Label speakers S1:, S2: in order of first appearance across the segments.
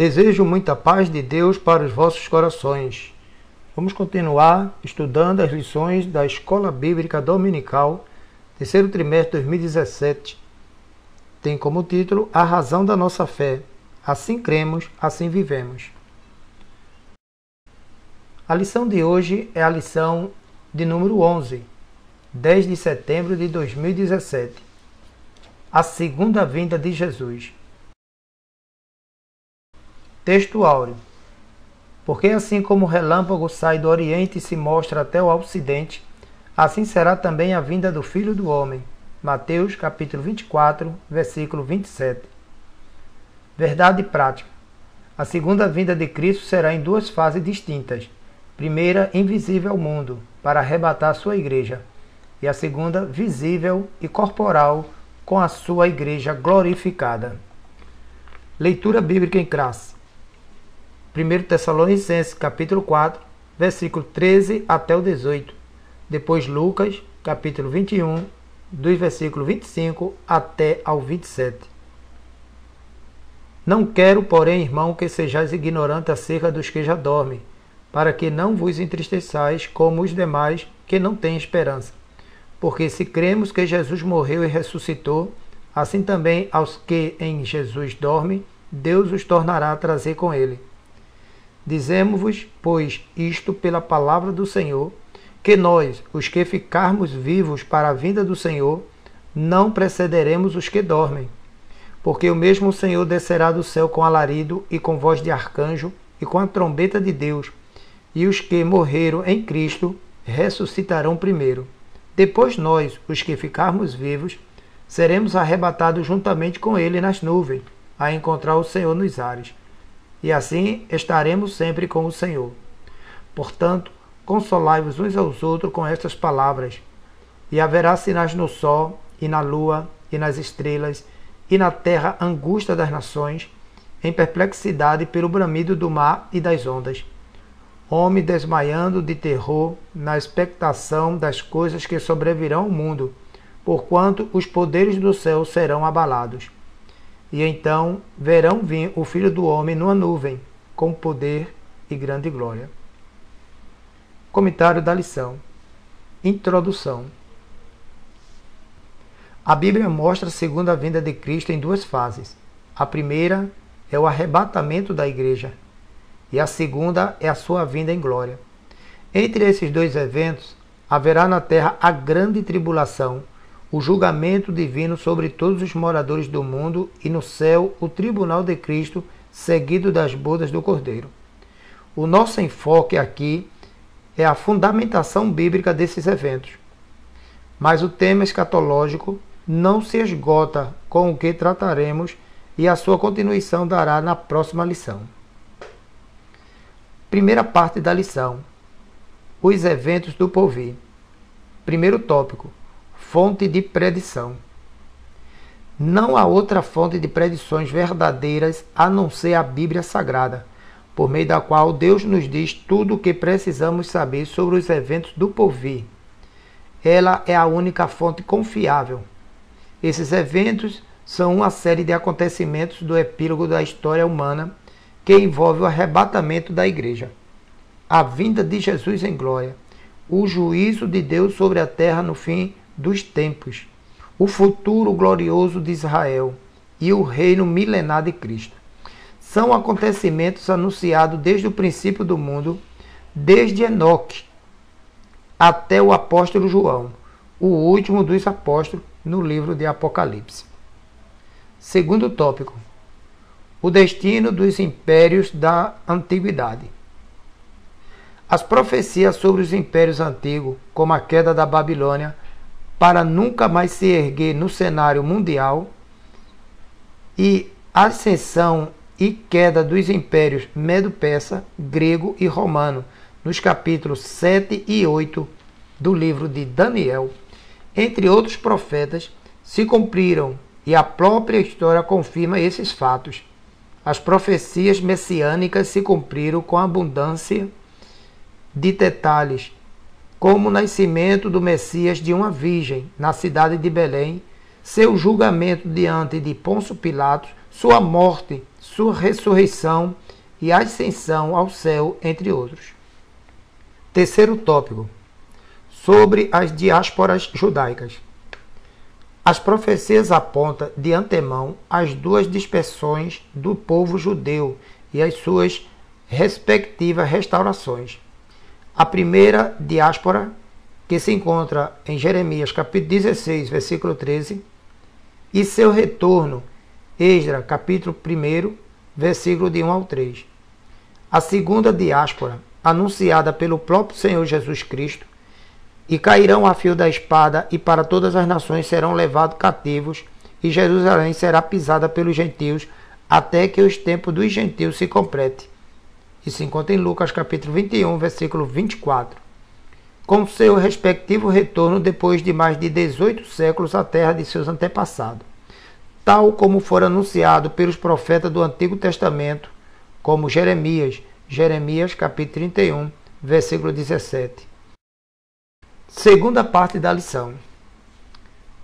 S1: Desejo muita paz de Deus para os vossos corações. Vamos continuar estudando as lições da Escola Bíblica Dominical, terceiro trimestre de 2017. Tem como título A Razão da Nossa Fé. Assim cremos, assim vivemos. A lição de hoje é a lição de número 11, 10 de setembro de 2017. A segunda vinda de Jesus. Texto áureo. Porque assim como o relâmpago sai do Oriente e se mostra até o Ocidente, assim será também a vinda do Filho do Homem. Mateus capítulo 24, versículo 27. Verdade prática. A segunda vinda de Cristo será em duas fases distintas. Primeira, invisível ao mundo, para arrebatar sua igreja. E a segunda, visível e corporal, com a sua igreja glorificada. Leitura bíblica em classe. 1 Tessalonicenses, capítulo 4, versículo 13 até o 18. Depois Lucas, capítulo 21, dos versículos 25 até ao 27. Não quero, porém, irmão, que sejais ignorantes acerca dos que já dormem, para que não vos entristeçais como os demais que não têm esperança. Porque se cremos que Jesus morreu e ressuscitou, assim também aos que em Jesus dormem, Deus os tornará a trazer com ele. Dizemos-vos, pois, isto pela palavra do Senhor, que nós, os que ficarmos vivos para a vinda do Senhor, não precederemos os que dormem. Porque o mesmo Senhor descerá do céu com alarido e com voz de arcanjo e com a trombeta de Deus, e os que morreram em Cristo ressuscitarão primeiro. Depois nós, os que ficarmos vivos, seremos arrebatados juntamente com ele nas nuvens, a encontrar o Senhor nos ares. E assim estaremos sempre com o Senhor. Portanto, consolai-vos uns aos outros com estas palavras. E haverá sinais no sol, e na lua, e nas estrelas, e na terra angústia das nações, em perplexidade pelo bramido do mar e das ondas. Homem desmaiando de terror na expectação das coisas que sobrevirão ao mundo, porquanto os poderes do céu serão abalados. E então verão vir o Filho do Homem numa nuvem, com poder e grande glória. Comentário da lição. Introdução. A Bíblia mostra a segunda vinda de Cristo em duas fases. A primeira é o arrebatamento da igreja, e a segunda é a sua vinda em glória. Entre esses dois eventos, haverá na terra a grande tribulação, o julgamento divino sobre todos os moradores do mundo, e no céu o tribunal de Cristo, seguido das bodas do Cordeiro. O nosso enfoque aqui é a fundamentação bíblica desses eventos. Mas o tema escatológico não se esgota com o que trataremos, e a sua continuação dará na próxima lição. Primeira parte da lição. Os eventos do porvir. Primeiro tópico. Fonte de predição. Não há outra fonte de predições verdadeiras a não ser a Bíblia Sagrada, por meio da qual Deus nos diz tudo o que precisamos saber sobre os eventos do porvir. Ela é a única fonte confiável. Esses eventos são uma série de acontecimentos do epílogo da história humana que envolve o arrebatamento da igreja, a vinda de Jesus em glória, o juízo de Deus sobre a terra no fim dos tempos, o futuro glorioso de Israel e o reino milenar de Cristo. São acontecimentos anunciados desde o princípio do mundo, desde Enoque até o apóstolo João, o último dos apóstolos, no livro de Apocalipse. Segundo tópico. O destino dos impérios da antiguidade. As profecias sobre os impérios antigos, como a queda da Babilônia, para nunca mais se erguer no cenário mundial, e a ascensão e queda dos impérios medo-persa, grego e romano, nos capítulos 7 e 8 do livro de Daniel, entre outros profetas, se cumpriram, e a própria história confirma esses fatos. As profecias messiânicas se cumpriram com abundância de detalhes, como o nascimento do Messias de uma virgem na cidade de Belém, seu julgamento diante de Pôncio Pilatos, sua morte, sua ressurreição e ascensão ao céu, entre outros. Terceiro tópico, sobre as diásporas judaicas. As profecias apontam de antemão as duas dispersões do povo judeu e as suas respectivas restaurações. A primeira diáspora, que se encontra em Jeremias capítulo 16, versículo 13, e seu retorno, Esdras capítulo 1, versículo de 1 ao 3. A segunda diáspora, anunciada pelo próprio Senhor Jesus Cristo, e cairão a fio da espada, e para todas as nações serão levados cativos, e Jerusalém será pisada pelos gentios, até que os tempos dos gentios se complete. Isso se encontra em Lucas capítulo 21, versículo 24. Com seu respectivo retorno depois de mais de 18 séculos à terra de seus antepassados, tal como for anunciado pelos profetas do Antigo Testamento, como Jeremias capítulo 31, versículo 17. Segunda parte da lição.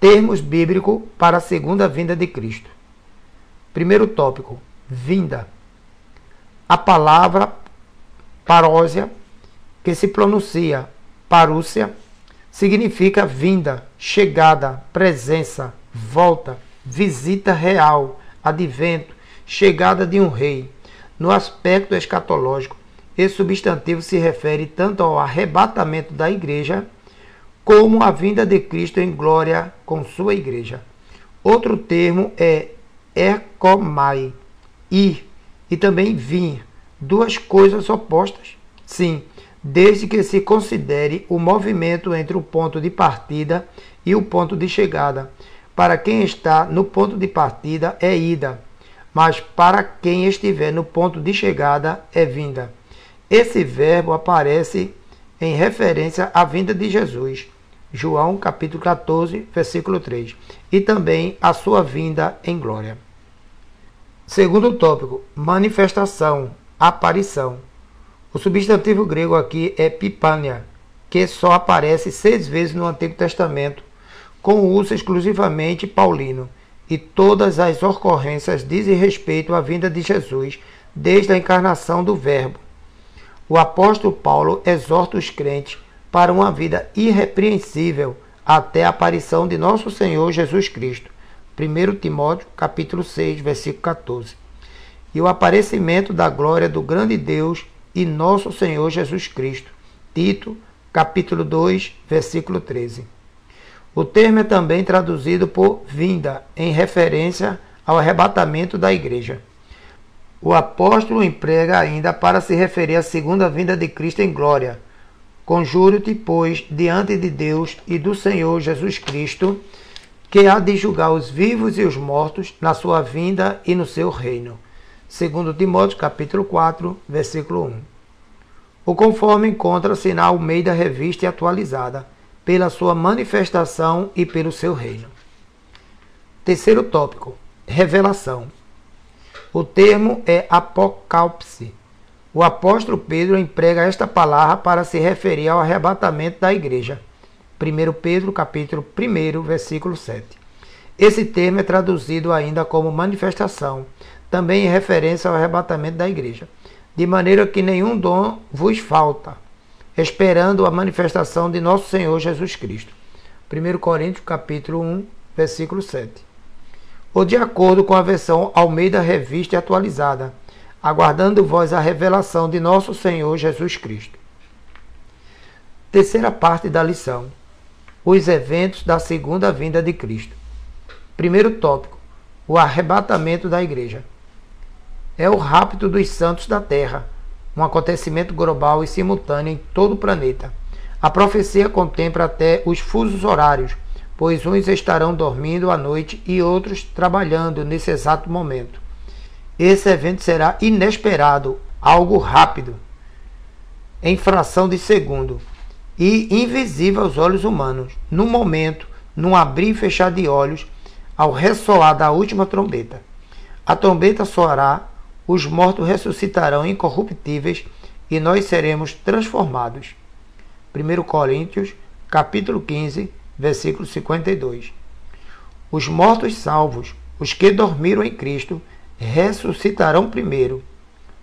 S1: Termos bíblicos para a segunda vinda de Cristo. Primeiro tópico, vinda. A palavra parousia, que se pronuncia parúcia, significa vinda, chegada, presença, volta, visita real, advento, chegada de um rei. No aspecto escatológico, esse substantivo se refere tanto ao arrebatamento da igreja, como à vinda de Cristo em glória com sua igreja. Outro termo é erkomai, ir, e também vir, duas coisas opostas. Sim, desde que se considere o movimento entre o ponto de partida e o ponto de chegada. Para quem está no ponto de partida é ida, mas para quem estiver no ponto de chegada é vinda. Esse verbo aparece em referência à vinda de Jesus, João capítulo 14, versículo 3, e também a sua vinda em glória. Segundo tópico, manifestação, aparição. O substantivo grego aqui é pipania, que só aparece 6 vezes no Antigo Testamento, com uso exclusivamente paulino, e todas as ocorrências dizem respeito à vinda de Jesus, desde a encarnação do Verbo. O apóstolo Paulo exorta os crentes para uma vida irrepreensível até a aparição de nosso Senhor Jesus Cristo. 1 Timóteo, capítulo 6, versículo 14. E o aparecimento da glória do grande Deus e nosso Senhor Jesus Cristo. Tito, capítulo 2, versículo 13. O termo é também traduzido por vinda, em referência ao arrebatamento da igreja. O apóstolo emprega ainda para se referir à segunda vinda de Cristo em glória. Conjuro-te, pois, diante de Deus e do Senhor Jesus Cristo, que há de julgar os vivos e os mortos na sua vinda e no seu reino. 2 Timóteo, capítulo 4, versículo 1. O conforme encontra-se na Almeida Revista e Atualizada, pela sua manifestação e pelo seu reino. Terceiro tópico, revelação. O termo é apocalipse. O apóstolo Pedro emprega esta palavra para se referir ao arrebatamento da igreja. 1 Pedro, capítulo 1, versículo 7. Esse termo é traduzido ainda como manifestação, também em referência ao arrebatamento da igreja. De maneira que nenhum dom vos falta, esperando a manifestação de nosso Senhor Jesus Cristo. 1 Coríntios, capítulo 1, versículo 7. Ou de acordo com a versão Almeida Revista e Atualizada, aguardando vós a revelação de nosso Senhor Jesus Cristo. Terceira parte da lição. Os eventos da segunda vinda de Cristo. Primeiro tópico. O arrebatamento da igreja. É o rapto dos santos da terra, um acontecimento global e simultâneo em todo o planeta. A profecia contempla até os fusos horários, pois uns estarão dormindo à noite e outros trabalhando nesse exato momento. Esse evento será inesperado, algo rápido, em fração de segundo, e invisível aos olhos humanos, num momento, num abrir e fechar de olhos, ao ressoar da última trombeta. A trombeta soará, os mortos ressuscitarão incorruptíveis e nós seremos transformados. 1 Coríntios, capítulo 15, versículo 52. Os mortos salvos, os que dormiram em Cristo, ressuscitarão primeiro.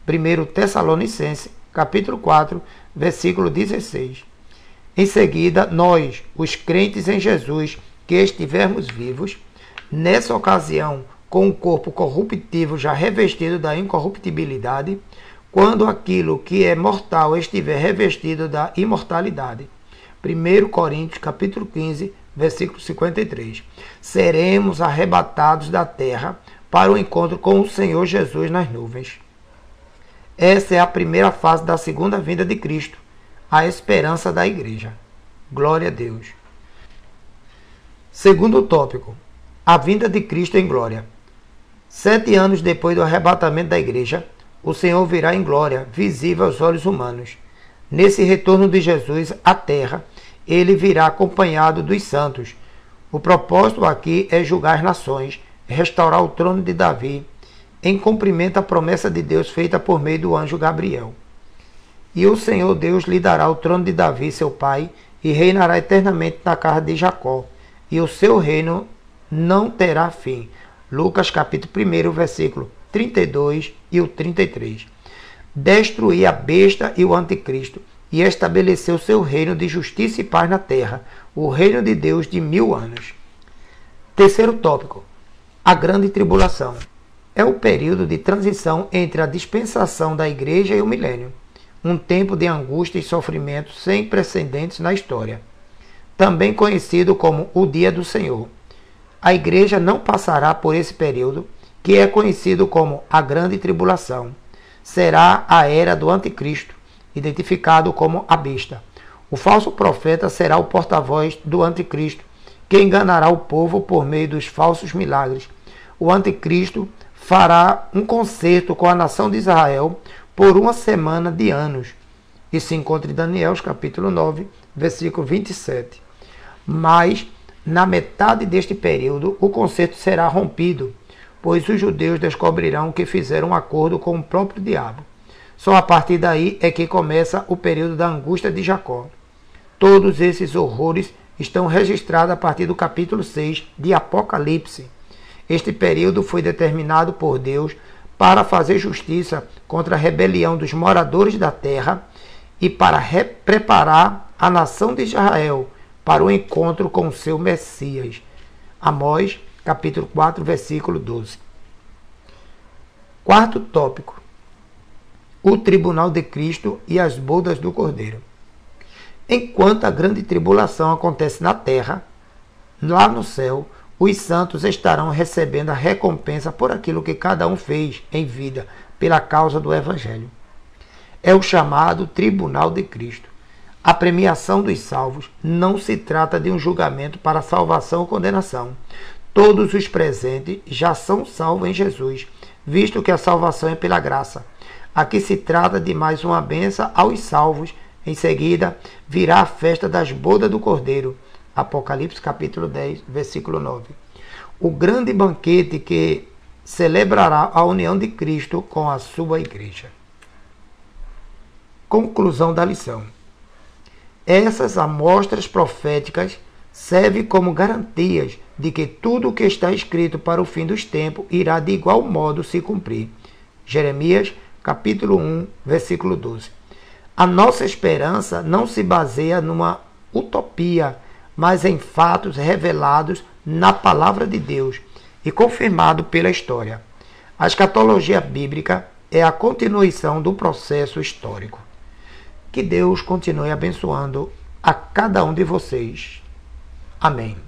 S1: 1 Tessalonicenses, capítulo 4, versículo 16. Em seguida, nós, os crentes em Jesus, que estivermos vivos, nessa ocasião, com o corpo corruptível já revestido da incorruptibilidade, quando aquilo que é mortal estiver revestido da imortalidade. 1 Coríntios, capítulo 15, versículo 53. Seremos arrebatados da terra para o encontro com o Senhor Jesus nas nuvens. Essa é a primeira fase da segunda vinda de Cristo, a esperança da igreja. Glória a Deus. Segundo tópico, a vinda de Cristo em glória. 7 anos depois do arrebatamento da igreja, o Senhor virá em glória, visível aos olhos humanos. Nesse retorno de Jesus à terra, ele virá acompanhado dos santos. O propósito aqui é julgar as nações, restaurar o trono de Davi, em cumprimento à promessa de Deus feita por meio do anjo Gabriel. E o Senhor Deus lhe dará o trono de Davi, seu pai, e reinará eternamente na casa de Jacó, e o seu reino não terá fim. Lucas capítulo 1, versículo 32 e o 33. Destruir a besta e o anticristo, e estabeleceu seu reino de justiça e paz na terra, o reino de Deus de 1000 anos. Terceiro tópico, a grande tribulação. É o período de transição entre a dispensação da igreja e o milênio, um tempo de angústia e sofrimento sem precedentes na história, também conhecido como o Dia do Senhor. A igreja não passará por esse período, que é conhecido como a grande tribulação. Será a era do anticristo, identificado como a besta. O falso profeta será o porta-voz do anticristo, que enganará o povo por meio dos falsos milagres. O anticristo fará um concerto com a nação de Israel por 1 semana de anos. Isso se encontra em Daniel, capítulo 9, versículo 27. Mas, na metade deste período, o concerto será rompido, pois os judeus descobrirão que fizeram um acordo com o próprio diabo. Só a partir daí é que começa o período da angústia de Jacó. Todos esses horrores estão registrados a partir do capítulo 6 de Apocalipse. Este período foi determinado por Deus para fazer justiça contra a rebelião dos moradores da terra e para preparar a nação de Israel para o encontro com o seu Messias. Amós, capítulo 4, versículo 12. Quarto tópico, o tribunal de Cristo e as bodas do Cordeiro. Enquanto a grande tribulação acontece na terra, lá no céu, os santos estarão recebendo a recompensa por aquilo que cada um fez em vida pela causa do Evangelho. É o chamado tribunal de Cristo. A premiação dos salvos não se trata de um julgamento para salvação ou condenação. Todos os presentes já são salvos em Jesus, visto que a salvação é pela graça. Aqui se trata de mais uma bênção aos salvos. Em seguida, virá a festa das bodas do Cordeiro. Apocalipse capítulo 10, versículo 9. O grande banquete que celebrará a união de Cristo com a sua igreja. Conclusão da lição. Essas amostras proféticas servem como garantias de que tudo o que está escrito para o fim dos tempos irá de igual modo se cumprir. Jeremias capítulo 1, versículo 12. A nossa esperança não se baseia numa utopia, mas em fatos revelados na palavra de Deus e confirmado pela história. A escatologia bíblica é a continuação do processo histórico. Que Deus continue abençoando a cada um de vocês. Amém.